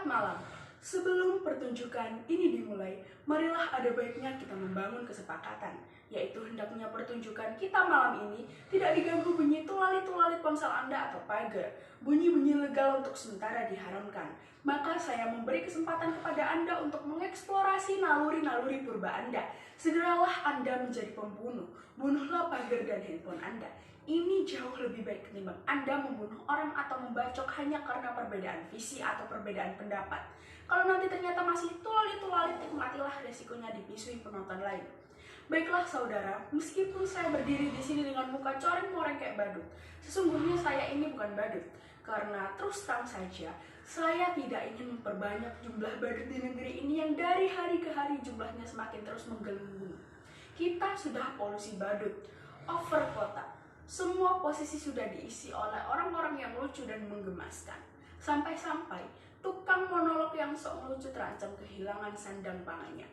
Selamat malam. Sebelum pertunjukan ini dimulai, marilah ada baiknya kita membangun kesepakatan, yaitu hendaknya pertunjukan kita malam ini tidak diganggu bunyi tulalit-tulalit ponsel Anda atau pagar. Bunyi-bunyi legal untuk sementara diharamkan. Maka saya memberi kesempatan kepada Anda untuk mengeksplorasi naluri-naluri purba Anda. Segeralah Anda menjadi pembunuh. Bunuhlah pagar dan handphone Anda. Ini jauh lebih baik ketimbang Anda membunuh orang atau membacok hanya karena perbedaan visi atau perbedaan pendapat. Kalau nanti ternyata masih tulalit-tulalit, nikmatilah resikonya dipisui penonton lain. Baiklah saudara, meskipun saya berdiri di sini dengan muka coreng-moreng kayak badut, sesungguhnya saya ini bukan badut. Karena terus terang saja, saya tidak ingin memperbanyak jumlah badut di negeri ini yang dari hari ke hari jumlahnya semakin terus menggelembung. Kita sudah polusi badut, over kota. Semua posisi sudah diisi oleh orang-orang yang lucu dan menggemaskan. Sampai-sampai tukang monolog yang sok lucu terancam kehilangan sandang pangannya.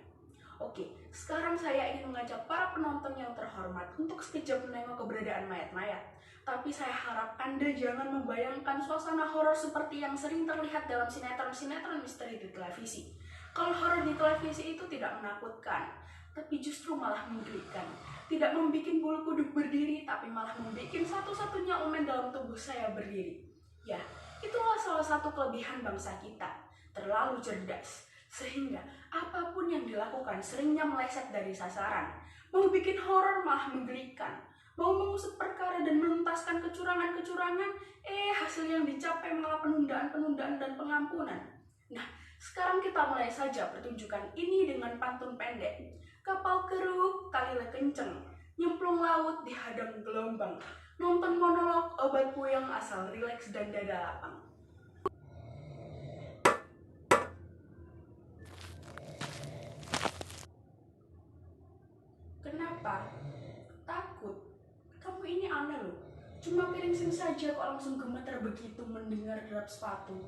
Oke, sekarang saya ingin mengajak para penonton yang terhormat untuk sekejap menengok keberadaan mayat-mayat. Tapi saya harap Anda jangan membayangkan suasana horor seperti yang sering terlihat dalam sinetron-sinetron misteri di televisi. Kalau horor di televisi itu tidak menakutkan, tapi justru malah menggelikan. Tidak membuat bulu kuduk berdiri, tapi malah membuat satu-satunya omen dalam tubuh saya berdiri. Ya, itulah salah satu kelebihan bangsa kita, terlalu cerdas. Sehingga apapun yang dilakukan seringnya meleset dari sasaran. Mau bikin horor malah menggelikan. Mau mengusut perkara dan menuntaskan kecurangan-kecurangan, hasil yang dicapai malah penundaan-penundaan dan pengampunan. Nah, sekarang kita mulai saja pertunjukan ini dengan pantun pendek. Kapal keruk, talila kenceng, nyemplung laut dihadang gelombang. Nonton monolog obat puyeng asal rileks dan dada lapang. Kenapa? Takut? Kamu ini aneh loh. Cuma piring saja kok langsung gemeter begitu mendengar derap sepatu.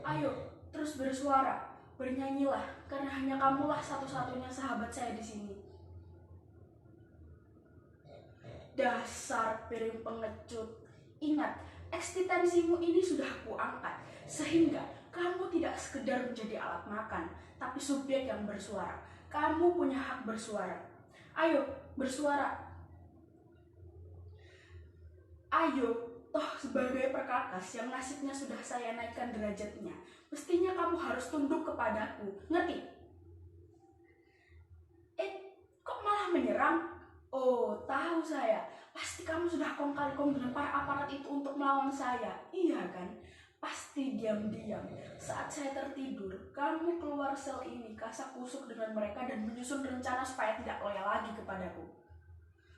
Ayo, terus bersuara. Bernyanyilah, karena hanya kamulah satu-satunya sahabat saya di sini. Dasar piring pengecut. Ingat, eksistensimu ini sudah kuangkat, sehingga kamu tidak sekedar menjadi alat makan, tapi subjek yang bersuara. Kamu punya hak bersuara. Ayo, bersuara. Ayo, toh sebagai perkakas yang nasibnya sudah saya naikkan derajatnya, mestinya kamu harus tunduk kepadaku, ngerti? Kok malah menyerang? Oh, tahu saya. Pasti kamu sudah kong kali kong dengan para aparat itu untuk melawan saya, iya kan? Pasti diam-diam. Saat saya tertidur, kamu keluar sel ini, kasak kusuk dengan mereka dan menyusun rencana supaya tidak loyal lagi kepadaku.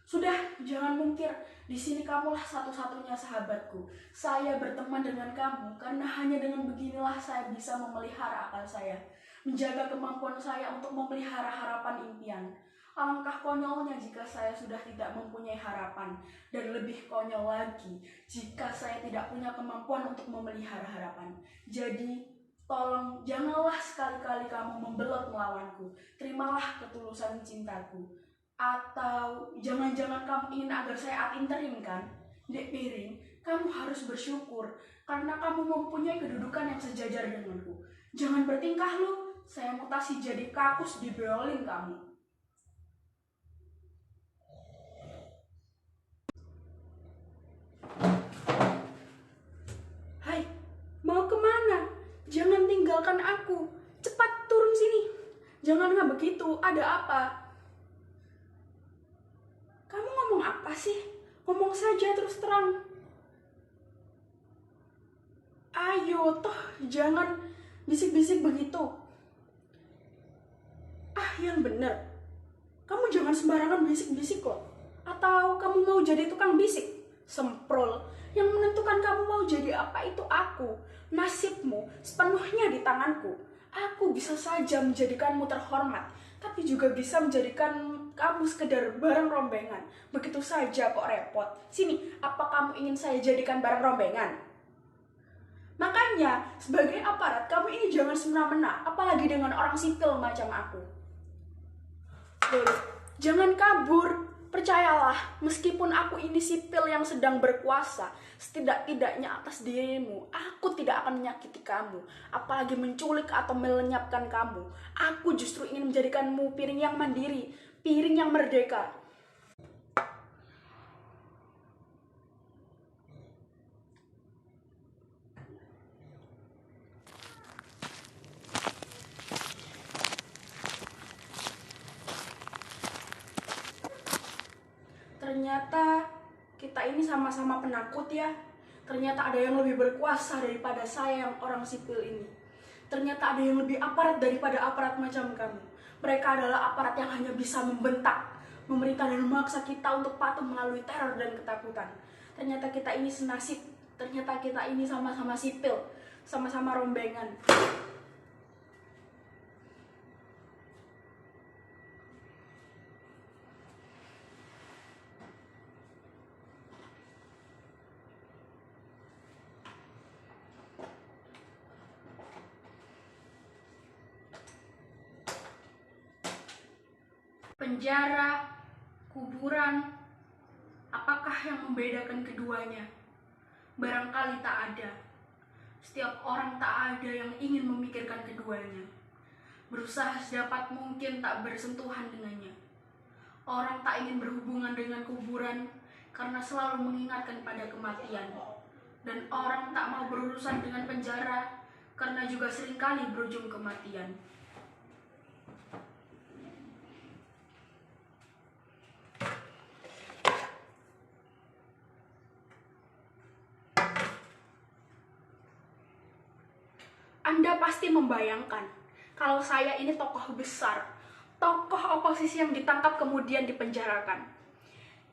Sudah, jangan mungkir. Di sini kamulah satu-satunya sahabatku. Saya berteman dengan kamu karena hanya dengan beginilah saya bisa memelihara akal saya, menjaga kemampuan saya untuk memelihara harapan impian. Alangkah konyolnya jika saya sudah tidak mempunyai harapan, dan lebih konyol lagi jika saya tidak punya kemampuan untuk memelihara harapan. Jadi, tolong janganlah sekali-kali kamu membelot melawanku. Terimalah ketulusan cintaku. Atau jangan-jangan kamu ingin agar saya ad interim kan? Dek piring, kamu harus bersyukur karena kamu mempunyai kedudukan yang sejajar denganku. Jangan bertingkah lu, saya mutasi jadi kakus di beolin kamu. Hai, mau kemana? Jangan tinggalkan aku. Cepat turun sini. Jangan nggak begitu, ada apa? Kamu ngomong apa sih? Ngomong saja terus terang. Ayo, toh jangan bisik-bisik begitu. Yang bener. Kamu jangan sembarangan bisik-bisik kok. Atau kamu mau jadi tukang bisik? Semprol. Yang menentukan kamu mau jadi apa itu aku. Nasibmu sepenuhnya di tanganku. Aku bisa saja menjadikanmu terhormat, tapi juga bisa menjadikan kamu sekedar barang rombengan. Begitu saja kok repot. Sini, apa kamu ingin saya jadikan barang rombengan? Makanya, sebagai aparat, kamu ini jangan semena-mena, apalagi dengan orang sipil macam aku. Loh, jangan kabur. Percayalah, meskipun aku ini sipil yang sedang berkuasa, setidak-tidaknya atas dirimu, aku tidak akan menyakiti kamu, apalagi menculik atau melenyapkan kamu. Aku justru ingin menjadikanmu piring yang mandiri, piring yang merdeka. Ternyata kita ini sama-sama penakut ya. Ternyata ada yang lebih berkuasa daripada saya yang orang sipil ini. Ternyata ada yang lebih aparat daripada aparat macam kamu. Mereka adalah aparat yang hanya bisa membentak, memerintah dan memaksa kita untuk patuh melalui teror dan ketakutan. Ternyata kita ini senasib. Ternyata kita ini sama-sama sipil, sama-sama rombengan. Penjara, kuburan, apakah yang membedakan keduanya? Barangkali tak ada. Setiap orang tak ada yang ingin memikirkan keduanya. Berusaha sedapat mungkin tak bersentuhan dengannya. Orang tak ingin berhubungan dengan kuburan karena selalu mengingatkan pada kematian. Dan orang tak mau berurusan dengan penjara karena juga seringkali berujung kematian. Anda pasti membayangkan kalau saya ini tokoh besar, tokoh oposisi yang ditangkap kemudian dipenjarakan.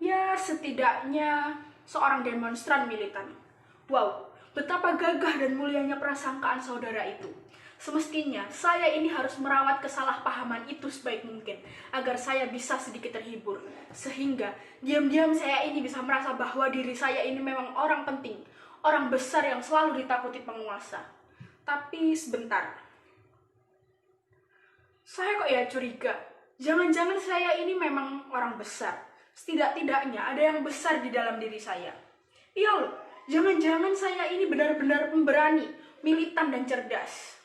Ya, setidaknya seorang demonstran militan. Wow, betapa gagah dan mulianya prasangkaan saudara itu. Semestinya saya ini harus merawat kesalahpahaman itu sebaik mungkin agar saya bisa sedikit terhibur. Sehingga diam-diam saya ini bisa merasa bahwa diri saya ini memang orang penting, orang besar yang selalu ditakuti penguasa. Tapi sebentar, saya kok ya curiga, jangan-jangan saya ini memang orang besar. Setidak-tidaknya ada yang besar di dalam diri saya. Iya loh, jangan-jangan saya ini benar-benar pemberani, militan dan cerdas.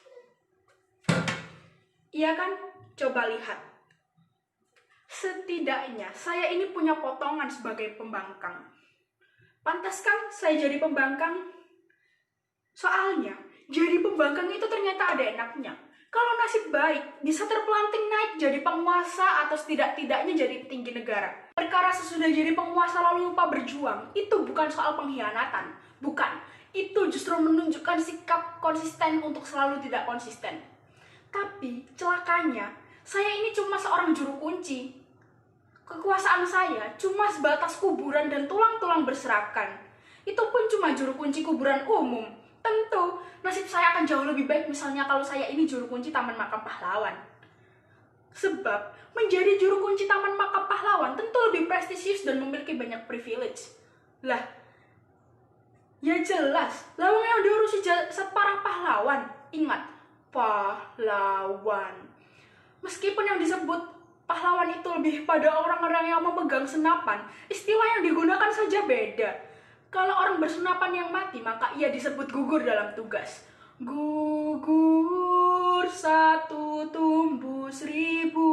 Iya kan? Coba lihat. Setidaknya saya ini punya potongan sebagai pembangkang. Pantas kan saya jadi pembangkang? Soalnya, jadi pembangkang itu ternyata ada enaknya. Kalau nasib baik, bisa terpelanting naik jadi penguasa atau setidak-tidaknya jadi petinggi negara. Perkara sesudah jadi penguasa lalu lupa berjuang, itu bukan soal pengkhianatan. Bukan, itu justru menunjukkan sikap konsisten untuk selalu tidak konsisten. Tapi, celakanya, saya ini cuma seorang juru kunci. Kekuasaan saya cuma sebatas kuburan dan tulang-tulang berserakan. Itu pun cuma juru kunci kuburan umum. Tentu, nasib saya akan jauh lebih baik misalnya kalau saya ini juru kunci Taman Makam Pahlawan. Sebab, menjadi juru kunci Taman Makam Pahlawan tentu lebih prestisius dan memiliki banyak privilege. Lah, ya jelas, lawang yang diurusi separah pahlawan. Ingat, pahlawan. Meskipun yang disebut pahlawan itu lebih pada orang-orang yang memegang senapan, istilah yang digunakan saja beda. Kalau orang bersenapan yang mati, maka ia disebut gugur dalam tugas. Gugur satu tumbuh seribu,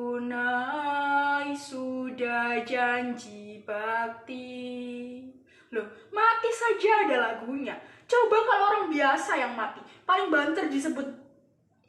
tunai sudah janji bakti. Loh, mati saja ada lagunya. Coba kalau orang biasa yang mati, paling banter disebut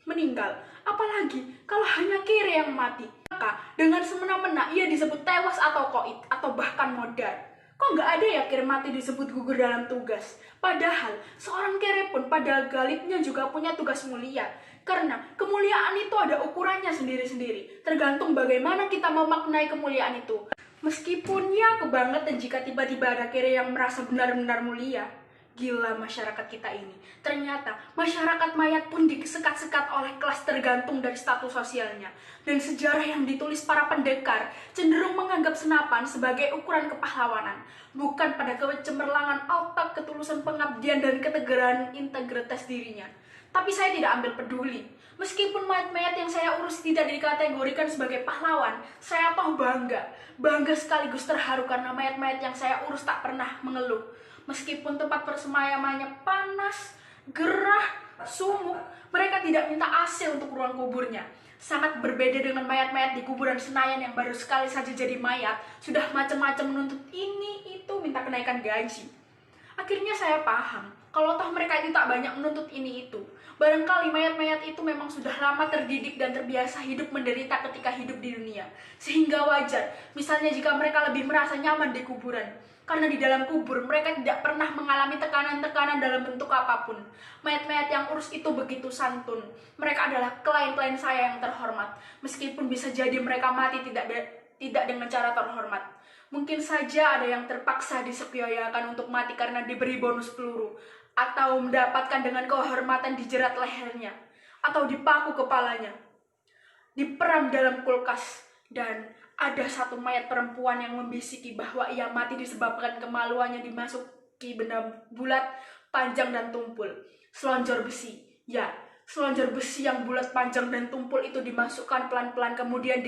meninggal. Apalagi kalau hanya kiri yang mati, maka dengan semena-mena ia disebut tewas atau koit atau bahkan modar. Kok nggak ada ya kiri mati disebut gugur dalam tugas? Padahal seorang kiri pun pada galibnya juga punya tugas mulia. Karena kemuliaan itu ada ukurannya sendiri-sendiri. Tergantung bagaimana kita memaknai kemuliaan itu. Meskipun ya kebangetan jika tiba-tiba ada kiri yang merasa benar-benar mulia. Gila masyarakat kita ini. Ternyata masyarakat mayat pun disekat-sekat oleh kelas tergantung dari status sosialnya. Dan sejarah yang ditulis para pendekar cenderung menganggap senapan sebagai ukuran kepahlawanan. Bukan pada kecemerlangan otak, ketulusan pengabdian, dan ketegaran integritas dirinya. Tapi saya tidak ambil peduli. Meskipun mayat-mayat yang saya urus tidak dikategorikan sebagai pahlawan, saya toh bangga. Bangga sekaligus terharu karena mayat-mayat yang saya urus tak pernah mengeluh. Meskipun tempat persemayamannya panas, gerah, sumuk, mereka tidak minta AC untuk ruang kuburnya. Sangat berbeda dengan mayat-mayat di kuburan Senayan yang baru sekali saja jadi mayat, sudah macam-macam menuntut ini, itu, minta kenaikan gaji. Akhirnya saya paham, kalau toh mereka itu tak banyak menuntut ini itu. Barangkali mayat-mayat itu memang sudah lama terdidik dan terbiasa hidup menderita ketika hidup di dunia. Sehingga wajar, misalnya jika mereka lebih merasa nyaman di kuburan. Karena di dalam kubur mereka tidak pernah mengalami tekanan-tekanan dalam bentuk apapun. Mayat-mayat yang urus itu begitu santun. Mereka adalah klien-klien saya yang terhormat. Meskipun bisa jadi mereka mati tidak dengan cara terhormat. Mungkin saja ada yang terpaksa disepiayakan untuk mati karena diberi bonus peluru, atau mendapatkan dengan kehormatan dijerat lehernya, atau dipaku kepalanya, diperam dalam kulkas, dan ada satu mayat perempuan yang membisiki bahwa ia mati disebabkan kemaluannya dimasuki benda bulat, panjang dan tumpul. Selonjor besi. Ya, selonjor besi yang bulat, panjang dan tumpul itu dimasukkan pelan-pelan kemudian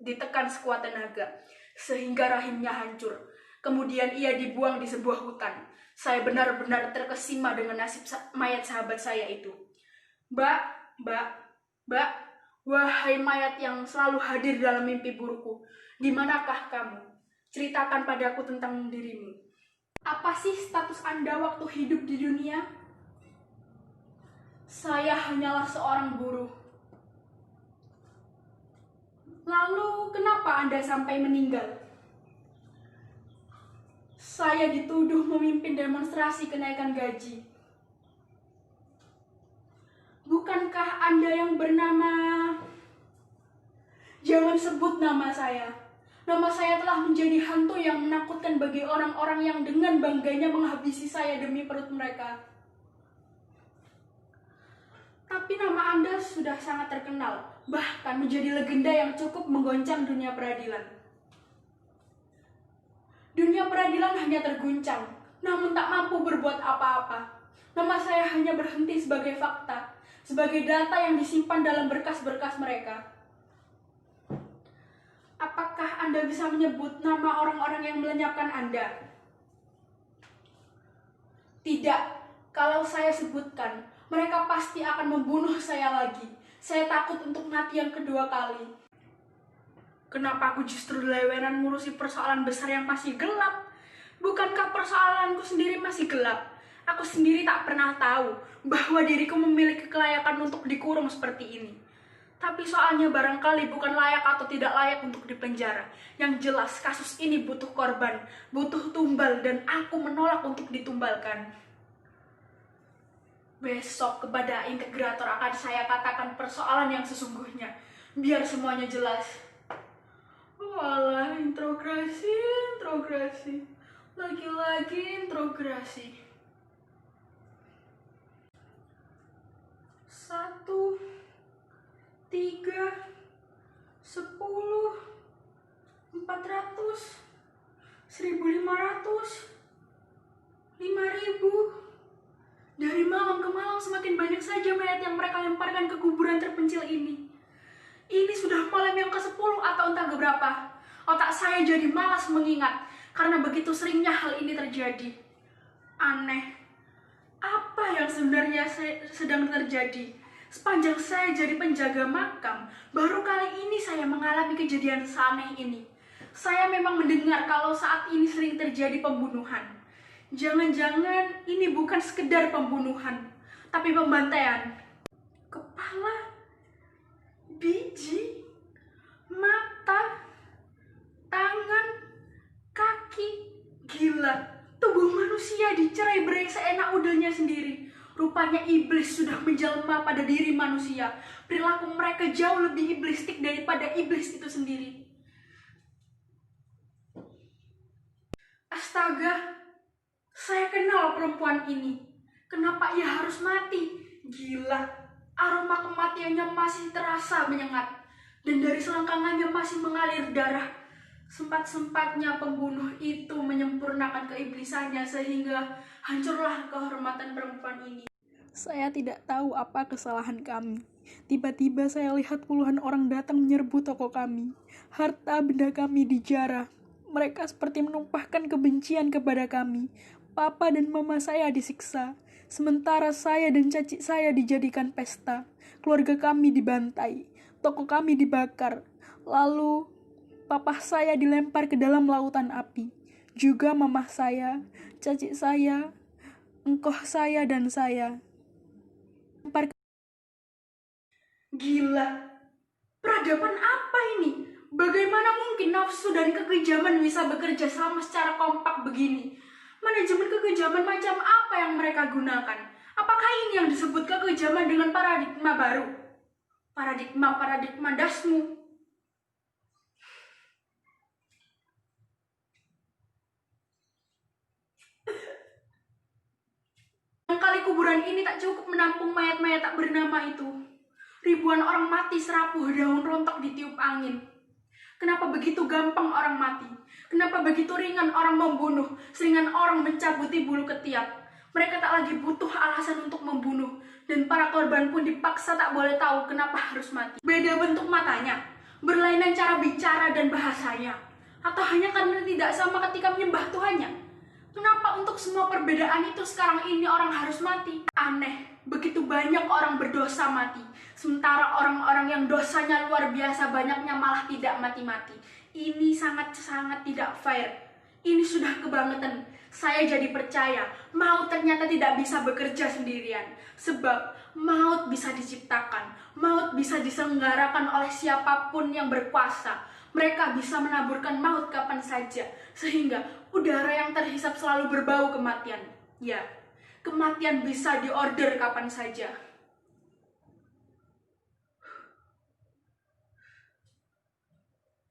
ditekan sekuat tenaga sehingga rahimnya hancur. Kemudian ia dibuang di sebuah hutan. Saya benar-benar terkesima dengan nasib mayat sahabat saya itu. Mbak, Mbak, wahai mayat yang selalu hadir dalam mimpi burukku, di manakah kamu? Ceritakan padaku tentang dirimu. Apa sih status Anda waktu hidup di dunia? Saya hanyalah seorang buruh. Lalu kenapa Anda sampai meninggal? Saya dituduh memimpin demonstrasi kenaikan gaji. Bukankah Anda yang bernama... Jangan sebut nama saya. Nama saya telah menjadi hantu yang menakutkan bagi orang-orang yang dengan bangganya menghabisi saya demi perut mereka. Tapi nama Anda sudah sangat terkenal, bahkan menjadi legenda yang cukup menggoncang dunia peradilan. Dunia peradilan hanya terguncang, namun tak mampu berbuat apa-apa. Nama saya hanya berhenti sebagai fakta, sebagai data yang disimpan dalam berkas-berkas mereka. Apakah Anda bisa menyebut nama orang-orang yang melenyapkan Anda? Tidak. Kalau saya sebutkan, mereka pasti akan membunuh saya lagi. Saya takut untuk mati yang kedua kali. Kenapa aku justru leweran ngurusi persoalan besar yang masih gelap? Bukankah persoalanku sendiri masih gelap? Aku sendiri tak pernah tahu bahwa diriku memiliki kelayakan untuk dikurung seperti ini. Tapi soalnya barangkali bukan layak atau tidak layak untuk dipenjara. Yang jelas kasus ini butuh korban, butuh tumbal, dan aku menolak untuk ditumbalkan. Besok kepada integrator akan saya katakan persoalan yang sesungguhnya, biar semuanya jelas. Walah, intrograsi, lagi-lagi intrograsi. 1, 3, 10, 400, 1.500, 5.000. Dari malam ke malam semakin banyak saja mayat yang mereka lemparkan ke kuburan terpencil ini. Ini sudah malam yang ke-10 atau entah keberapa. Otak saya jadi malas mengingat karena begitu seringnya hal ini terjadi. Aneh. Apa yang sebenarnya sedang terjadi? Sepanjang saya jadi penjaga makam, baru kali ini saya mengalami kejadian seaneh ini. Saya memang mendengar kalau saat ini sering terjadi pembunuhan. Jangan-jangan ini bukan sekedar pembunuhan, tapi pembantaian. Kepala, biji, mata, tangan, kaki, gila. Tubuh manusia dicerai-berai seenak udahnya sendiri. Rupanya iblis sudah menjelma pada diri manusia. Perilaku mereka jauh lebih iblistik daripada iblis itu sendiri. Astaga, saya kenal perempuan ini. Kenapa ia harus mati? Gila, aroma kematiannya masih terasa menyengat. Dan dari selangkangannya masih mengalir darah. Sempat-sempatnya pembunuh itu menyempurnakan keiblisannya sehingga hancurlah kehormatan perempuan ini. Saya tidak tahu apa kesalahan kami. Tiba-tiba saya lihat puluhan orang datang menyerbu toko kami. Harta benda kami dijarah. Mereka seperti menumpahkan kebencian kepada kami. Papa dan mama saya disiksa. Sementara saya dan caci saya dijadikan pesta. Keluarga kami dibantai. Toko kami dibakar. Lalu, papa saya dilempar ke dalam lautan api. Juga mamah saya, caci saya, engkoh saya dan saya. Gila, peradaban apa ini? Bagaimana mungkin nafsu dan kekejaman bisa bekerja sama secara kompak begini? Manajemen kekejaman macam apa yang mereka gunakan? Apakah ini yang disebut kekejaman dengan paradigma baru? Paradigma dasmu. Kali kuburan ini tak cukup menampung mayat-mayat tak bernama itu. Ribuan orang mati serapuh daun rontok ditiup angin. Kenapa begitu gampang orang mati? Kenapa begitu ringan orang membunuh, seringan orang mencabuti bulu ketiak? Mereka tak lagi butuh alasan untuk membunuh, dan para korban pun dipaksa tak boleh tahu kenapa harus mati. Beda bentuk matanya, berlainan cara bicara dan bahasanya, atau hanya karena tidak sama ketika menyembah Tuhannya? Kenapa untuk semua perbedaan itu sekarang ini orang harus mati? Aneh, begitu banyak orang berdosa mati, sementara orang-orang yang dosanya luar biasa banyaknya malah tidak mati-mati. Ini sangat-sangat tidak fair. Ini sudah kebangetan. Saya jadi percaya, maut ternyata tidak bisa bekerja sendirian. Sebab maut bisa diciptakan, maut bisa diselenggarakan oleh siapapun yang berkuasa. Mereka bisa menaburkan maut kapan saja, sehingga udara yang terhisap selalu berbau kematian. Ya, kematian bisa diorder kapan saja.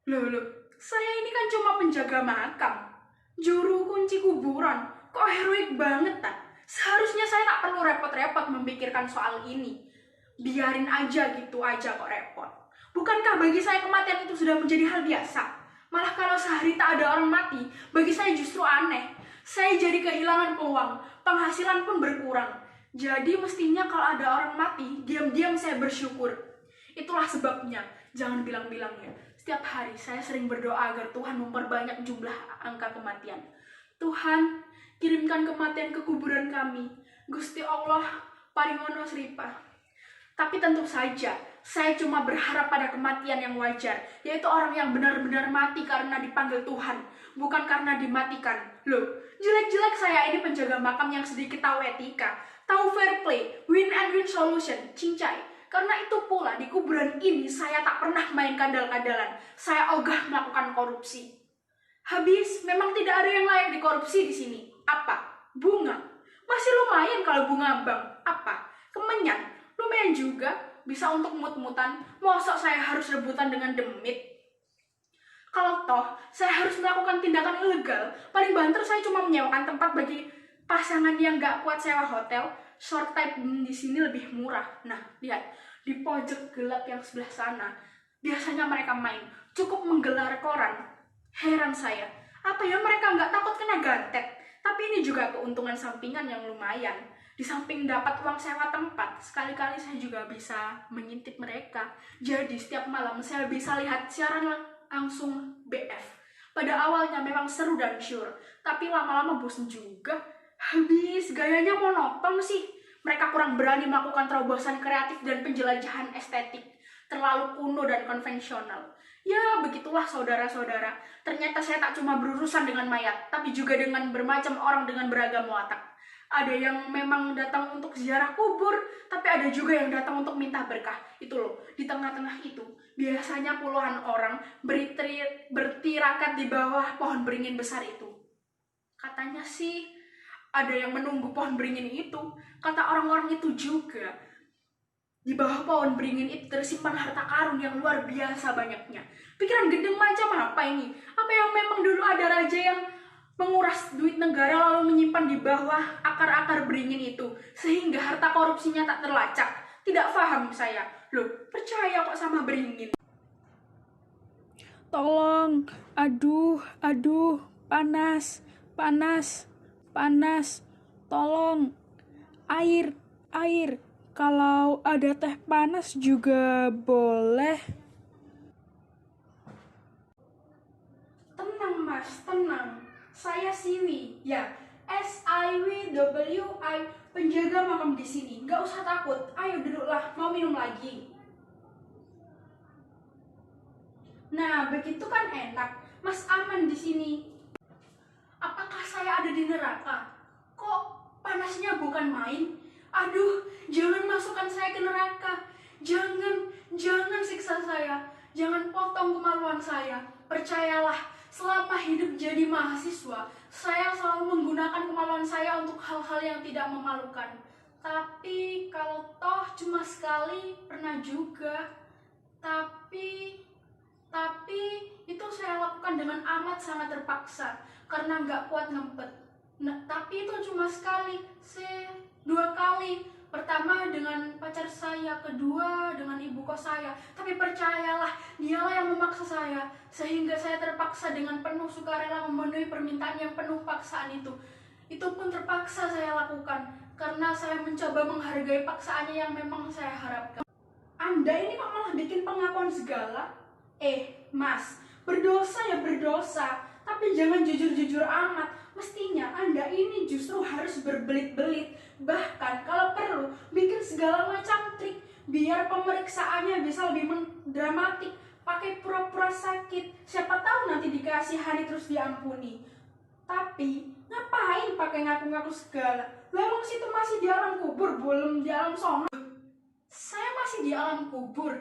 Loh, saya ini kan cuma penjaga makam, juru kunci kuburan. Kok heroik banget tak? Seharusnya saya tak perlu repot-repot memikirkan soal ini. Biarin aja gitu aja kok repot. Bukankah bagi saya kematian itu sudah menjadi hal biasa? Malah kalau sehari tak ada orang mati, bagi saya justru aneh. Saya jadi kehilangan peluang, penghasilan pun berkurang. Jadi mestinya kalau ada orang mati, diam-diam saya bersyukur. Itulah sebabnya, jangan bilang-bilangnya. Setiap hari saya sering berdoa agar Tuhan memperbanyak jumlah angka kematian. Tuhan, kirimkan kematian ke kuburan kami. Gusti Allah, paringono sripa. Tapi tentu saja, saya cuma berharap pada kematian yang wajar, yaitu orang yang benar-benar mati karena dipanggil Tuhan, bukan karena dimatikan. Loh, jelek-jelek saya ini penjaga makam yang sedikit tahu etika, tahu fair play, win and win solution, cincai. Karena itu pula di kuburan ini saya tak pernah main kadal-kadalan, saya ogah melakukan korupsi. Habis, memang tidak ada yang layak dikorupsi di sini. Apa? Bunga. Masih lumayan kalau bunga bang. Apa? Kemenyan. Lumayan juga, bisa untuk mut-mutan. Mosok saya harus rebutan dengan demit? Kalau toh saya harus melakukan tindakan ilegal, paling banter saya cuma menyewakan tempat bagi pasangan yang gak kuat sewa hotel. Short type di sini lebih murah. Nah, lihat, di pojok gelap yang sebelah sana, biasanya mereka main, cukup menggelar koran. Heran saya, apa ya mereka nggak takut kena gantet? Tapi ini juga keuntungan sampingan yang lumayan. Di samping dapat uang sewa tempat, sekali-kali saya juga bisa mengintip mereka. Jadi setiap malam saya bisa lihat siaran langsung BF. Pada awalnya memang seru dan syur, tapi lama-lama bosan juga. Habis gayanya monoton sih. Mereka kurang berani melakukan terobosan kreatif dan penjelajahan estetik. Terlalu kuno dan konvensional. Ya, begitulah saudara-saudara. Ternyata saya tak cuma berurusan dengan mayat, tapi juga dengan bermacam orang dengan beragam watak. Ada yang memang datang untuk ziarah kubur, tapi ada juga yang datang untuk minta berkah. Itu loh, di tengah-tengah itu, biasanya puluhan orang bertirakat di bawah pohon beringin besar itu. Katanya sih, ada yang menunggu pohon beringin itu. Kata orang-orang itu juga, di bawah pohon beringin itu tersimpan harta karun yang luar biasa banyaknya. Pikiran gendeng macam apa ini? Apa yang memang dulu ada raja yang menguras duit negara lalu menyimpan di bawah akar-akar beringin itu, sehingga harta korupsinya tak terlacak? Tidak paham saya. Loh, percaya kok sama beringin? Tolong, aduh, panas, tolong, air, Air. Kalau ada teh panas juga boleh. Tenang mas, tenang. Saya Siwi, ya, SIWWI, penjaga makam di sini. Nggak usah takut. Ayo duduklah, mau minum lagi. Nah, begitu kan enak. Mas aman di sini. Apakah saya ada di neraka? Kok panasnya bukan main? Aduh, jangan masukkan saya ke neraka. Jangan siksa saya. Jangan potong kemaluan saya. Percayalah, selama hidup jadi mahasiswa, saya selalu menggunakan kemaluan saya untuk hal-hal yang tidak memalukan. Tapi kalau toh cuma sekali, pernah juga. Tapi itu saya lakukan dengan amat sangat terpaksa karena nggak kuat ngempet. Nah, tapi itu cuma sekali, dua kali. Pertama dengan pacar saya, kedua dengan ibu kos saya. Tapi percayalah, dialah yang memaksa saya sehingga saya terpaksa dengan penuh sukarela memenuhi permintaan yang penuh paksaan itu. Itu pun terpaksa saya lakukan karena saya mencoba menghargai paksaannya yang memang saya harapkan. Anda ini kok malah bikin pengakuan segala? Mas, berdosa ya berdosa, tapi jangan jujur-jujur amat. Mestinya Anda ini justru harus berbelit-belit, bahkan kalau perlu bikin segala macam trik biar pemeriksaannya bisa lebih dramatik. Pakai pura-pura sakit, siapa tahu nanti dikasihani terus diampuni. Tapi ngapain pakai ngaku-ngaku segala? Lawang situ masih di alam kubur, belum di alam sono. Saya masih di alam kubur.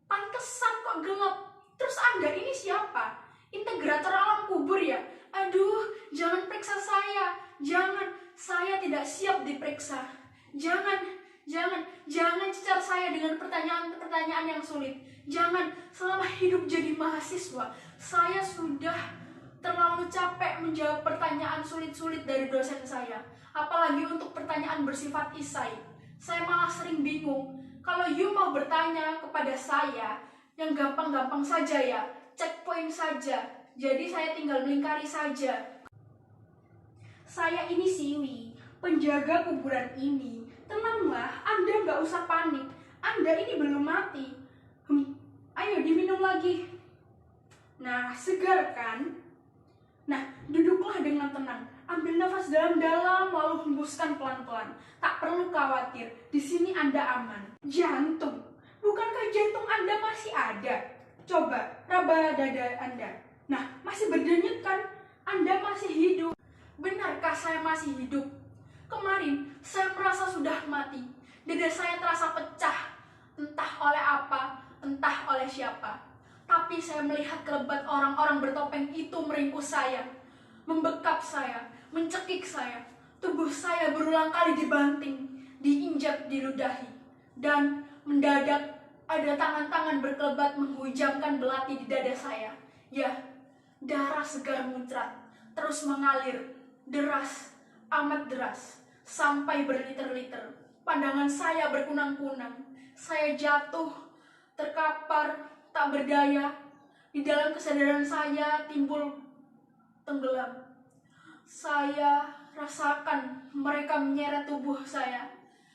Pantesan kok gelap. Terus Anda ini siapa? Integrator alam kubur ya? Aduh, jangan periksa saya. Jangan, saya tidak siap diperiksa. Jangan cecar saya dengan pertanyaan-pertanyaan yang sulit. Jangan, selama hidup jadi mahasiswa, saya sudah terlalu capek menjawab pertanyaan sulit-sulit dari dosen saya. Apalagi untuk pertanyaan bersifat isai. Saya malah sering bingung. Kalau you mau bertanya kepada saya, yang gampang-gampang saja ya, checkpoint saja. Jadi saya tinggal melingkari saja. Saya ini Siwi, penjaga kuburan ini. Tenanglah, Anda nggak usah panik. Anda ini belum mati. Ayo diminum lagi. Nah, segar kan? Nah, duduklah dengan tenang. Ambil nafas dalam-dalam, lalu hembuskan pelan-pelan. Tak perlu khawatir, di sini Anda aman. Jantung. Bukankah jantung Anda masih ada? Coba, raba dada Anda. Nah, masih berdenyut kan? Anda masih hidup. Benarkah saya masih hidup? Kemarin, saya merasa sudah mati. Dada saya terasa pecah. Entah oleh apa, entah oleh siapa. Tapi saya melihat kelebat orang-orang bertopeng itu meringkus saya. Membekap saya, mencekik saya. Tubuh saya berulang kali dibanting, diinjak, diludahi. Dan mendadak ada tangan-tangan berkelebat menghujamkan belati di dada saya. Ya, darah segar muncrat, terus mengalir, deras, amat deras, sampai berliter-liter. Pandangan saya berkunang-kunang. Saya jatuh, terkapar, tak berdaya. Di dalam kesadaran saya timbul tenggelam. Saya rasakan mereka menyeret tubuh saya,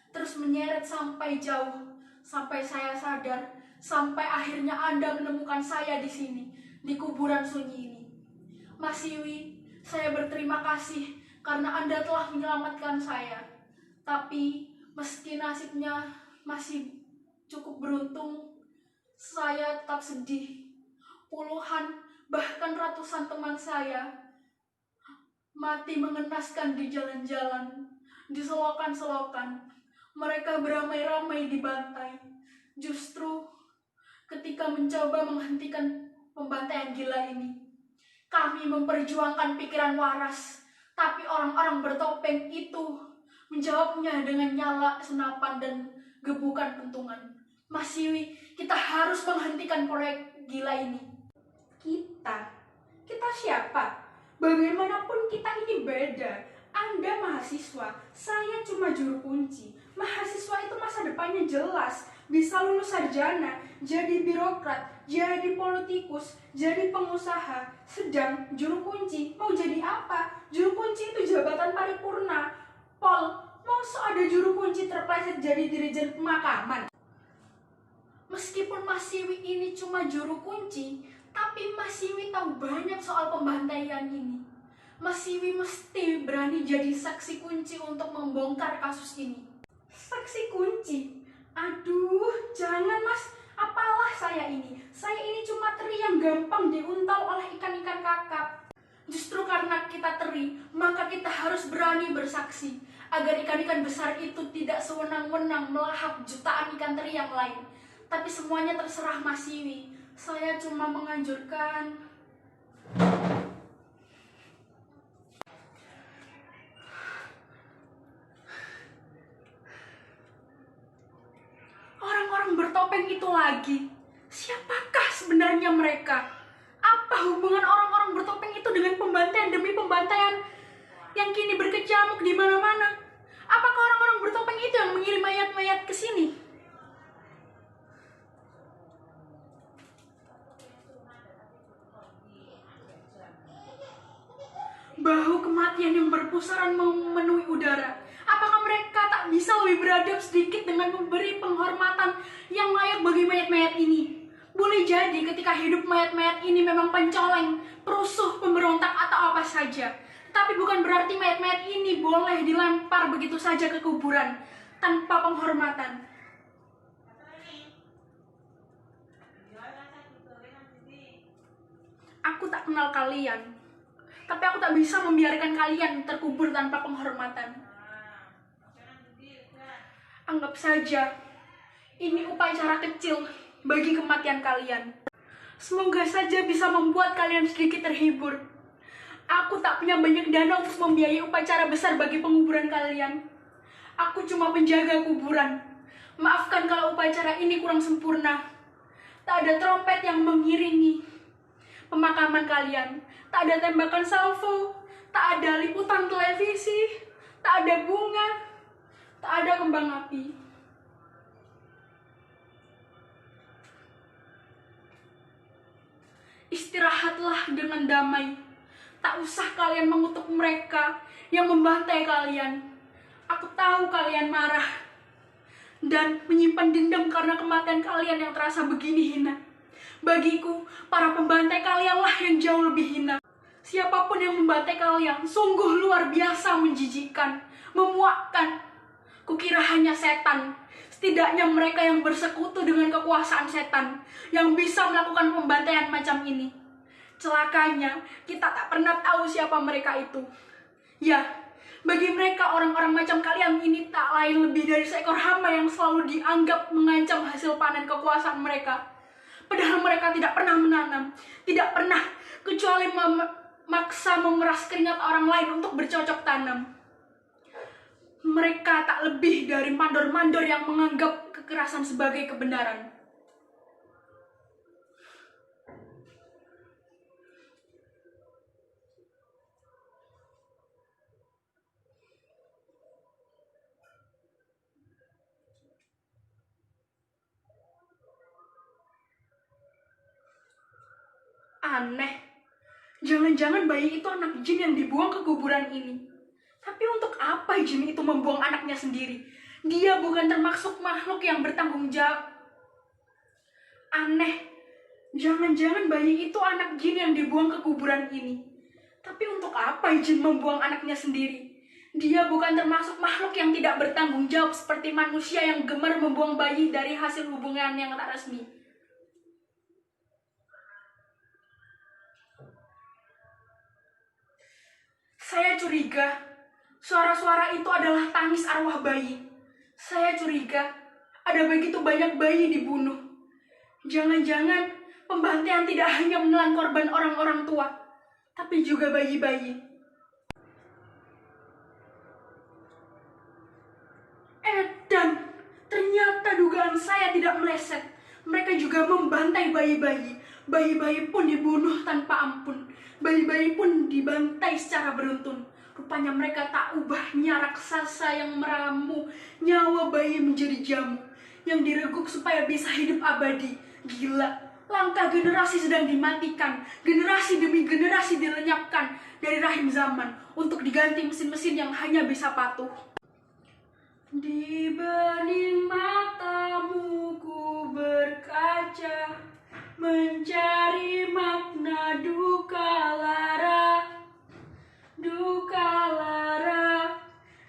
terus menyeret sampai jauh. Sampai saya sadar, sampai akhirnya Anda menemukan saya di sini, di kuburan sunyi ini. Mas Siwi, saya berterima kasih karena Anda telah menyelamatkan saya. Tapi meski nasibnya masih cukup beruntung, saya tetap sedih. Puluhan, bahkan ratusan teman saya mati mengenaskan di jalan-jalan, di selokan-selokan. Mereka beramai-ramai dibantai. Justru ketika mencoba menghentikan pembantaian gila ini, kami memperjuangkan pikiran waras, tapi orang-orang bertopeng itu menjawabnya dengan nyala senapan dan gebukan pentungan. Mas Siwi, kita harus menghentikan proyek gila ini. Kita siapa? Bagaimanapun kita ini beda. Anda mahasiswa, saya cuma juru kunci. Mahasiswa itu masa depannya jelas, bisa lulus sarjana, jadi birokrat, jadi politikus, jadi pengusaha. Sedang juru kunci mau jadi apa? Juru kunci itu jabatan paripurna. Pol, mau ada juru kunci terpleset jadi dirijen pemakaman. Meskipun Mas Siwi ini cuma juru kunci, tapi Mas Siwi tahu banyak soal pembantaian ini. Mas Siwi mesti berani jadi saksi kunci untuk membongkar kasus ini. Saksi kunci? Aduh, jangan Mas. Apalah saya ini? Saya ini cuma teri yang gampang diuntal oleh ikan-ikan kakap. Justru karena kita teri, maka kita harus berani bersaksi agar ikan-ikan besar itu tidak sewenang-wenang melahap jutaan ikan teri yang lain. Tapi semuanya terserah Mas Siwi. Saya cuma menganjurkan. Orang-orang bertopeng itu lagi. Siapakah sebenarnya mereka? Apa hubungan orang-orang bertopeng itu dengan pembantaian demi pembantaian yang kini berkecamuk di mana-mana? Apakah orang-orang bertopeng itu yang mengirim mayat-mayat ke sini? Bau kematian yang berpusaran memenuhi udara. Apakah mereka tak bisa lebih beradab sedikit dengan memberi penghormatan yang layak bagi mayat-mayat ini? Boleh jadi ketika hidup mayat-mayat ini memang pencoleng, perusuh, pemberontak atau apa saja. Tapi bukan berarti mayat-mayat ini boleh dilempar begitu saja ke kuburan tanpa penghormatan. Aku tak kenal kalian, tapi aku tak bisa membiarkan kalian terkubur tanpa penghormatan. Anggap saja ini upacara kecil bagi kematian kalian. Semoga saja bisa membuat kalian sedikit terhibur. Aku tak punya banyak dana untuk membiayai upacara besar bagi penguburan kalian. Aku cuma penjaga kuburan. Maafkan kalau upacara ini kurang sempurna. Tak ada trompet yang mengiringi pemakaman kalian. Tak ada tembakan salvo, tak ada liputan televisi, tak ada bunga, tak ada kembang api. Istirahatlah dengan damai. Tak usah kalian mengutuk mereka yang membantai kalian. Aku tahu kalian marah dan menyimpan dendam karena kematian kalian yang terasa begini hina. Bagiku, para pembantai kalianlah yang jauh lebih hina. Siapapun yang membantai kalian sungguh luar biasa menjijikkan, memuakkan. Kukira hanya setan. Setidaknya mereka yang bersekutu dengan kekuasaan setan yang bisa melakukan pembantaian macam ini. Celakanya, kita tak pernah tahu siapa mereka itu. Ya, bagi mereka orang-orang macam kalian ini tak lain lebih dari seekor hama yang selalu dianggap mengancam hasil panen kekuasaan mereka. Padahal mereka tidak pernah menanam, tidak pernah kecuali memaksa memeras keringat orang lain untuk bercocok tanam. Mereka tak lebih dari mandor-mandor yang menganggap kekerasan sebagai kebenaran. Aneh, jangan-jangan bayi itu anak jin yang dibuang ke kuburan ini. Tapi untuk apa jin itu membuang anaknya sendiri? Dia bukan termasuk makhluk yang bertanggung jawab. Aneh, jangan-jangan bayi itu anak jin yang dibuang ke kuburan ini. Tapi untuk apa jin membuang anaknya sendiri? Dia bukan termasuk makhluk yang tidak bertanggung jawab seperti manusia yang gemar membuang bayi dari hasil hubungan yang tak resmi. Saya curiga, suara-suara itu adalah tangis arwah bayi. Saya curiga, ada begitu banyak bayi dibunuh. Jangan-jangan pembantaian tidak hanya menelan korban orang-orang tua, tapi juga bayi-bayi. Dan ternyata dugaan saya tidak meleset. Mereka juga membantai bayi-bayi. Bayi-bayi pun dibunuh tanpa ampun. Bayi-bayi pun dibantai secara beruntun. Rupanya mereka tak ubahnya raksasa yang meramu nyawa bayi menjadi jamu, yang direguk supaya bisa hidup abadi. Gila, langkah generasi sedang dimatikan. Generasi demi generasi dilenyapkan dari rahim zaman untuk diganti mesin-mesin yang hanya bisa patuh. Di bening matamu ku berkaca, mencari makna duka lara.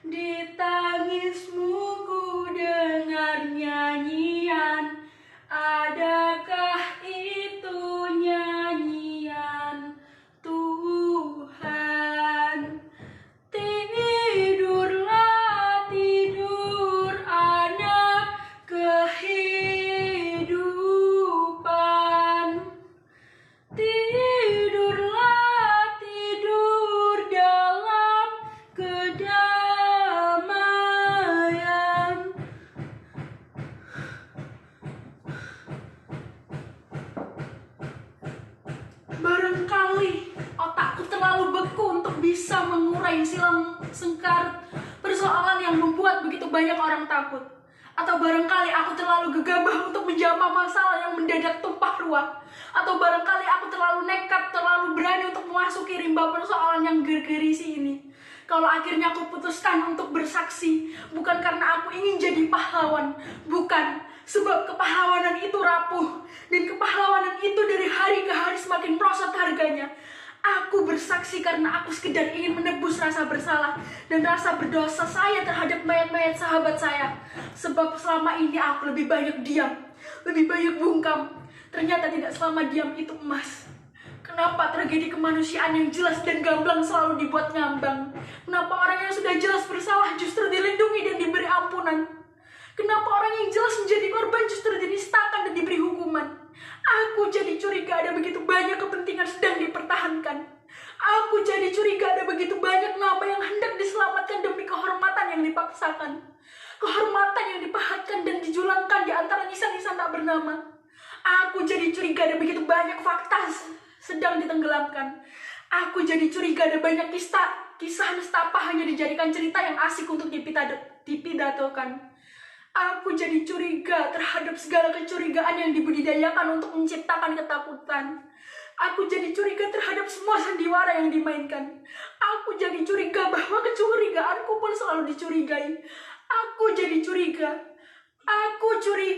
Di tangismu ku dengar nyanyian. Adakah itu nyanyian Tuhan? Tidurlah, tidur anak kehidupan. Tidurlah, tidur dalam kedamaian. Barangkali otakku terlalu beku untuk bisa mengurai silang sengkarat persoalan yang membuat begitu banyak orang takut. Atau barangkali aku terlalu gegabah untuk menjawab masalah yang mendadak tumpah ruah. Atau barangkali aku terlalu nekat, terlalu berani untuk memasuki rimba persoalan yang gergerisi ini. Kalau akhirnya aku putuskan untuk bersaksi, bukan karena aku ingin jadi pahlawan, bukan. Sebab kepahlawanan itu rapuh, dan kepahlawanan itu dari hari ke hari semakin merosot harganya. Aku bersaksi karena aku sekedar ingin menebus rasa bersalah dan rasa berdosa saya terhadap mayat-mayat sahabat saya. Sebab selama ini aku lebih banyak diam, lebih banyak bungkam. Ternyata tidak selama diam itu emas. Kenapa tragedi kemanusiaan yang jelas dan gamblang selalu dibuat ngambang? Kenapa orang yang sudah jelas bersalah justru dilindungi dan diberi ampunan? Kenapa orang yang jelas menjadi korban justru dinistakan dan diberi hukuman? Aku jadi curiga ada begitu banyak kepentingan sedang dipertahankan. Aku jadi curiga ada begitu banyak nama yang hendak diselamatkan demi kehormatan yang dipaksakan. Kehormatan yang dipahatkan dan dijulangkan di antara nisan-nisan tak bernama. Aku jadi curiga ada begitu banyak fakta sedang ditenggelamkan. Aku jadi curiga ada banyak kisah nestapa hanya dijadikan cerita yang asik untuk dipidatokan. Aku jadi curiga terhadap segala kecurigaan yang dibudidayakan untuk menciptakan ketakutan. Aku jadi curiga terhadap semua sandiwara yang dimainkan. Aku jadi curiga bahwa kecurigaanku pun selalu dicurigai. Aku jadi curiga. Aku curiga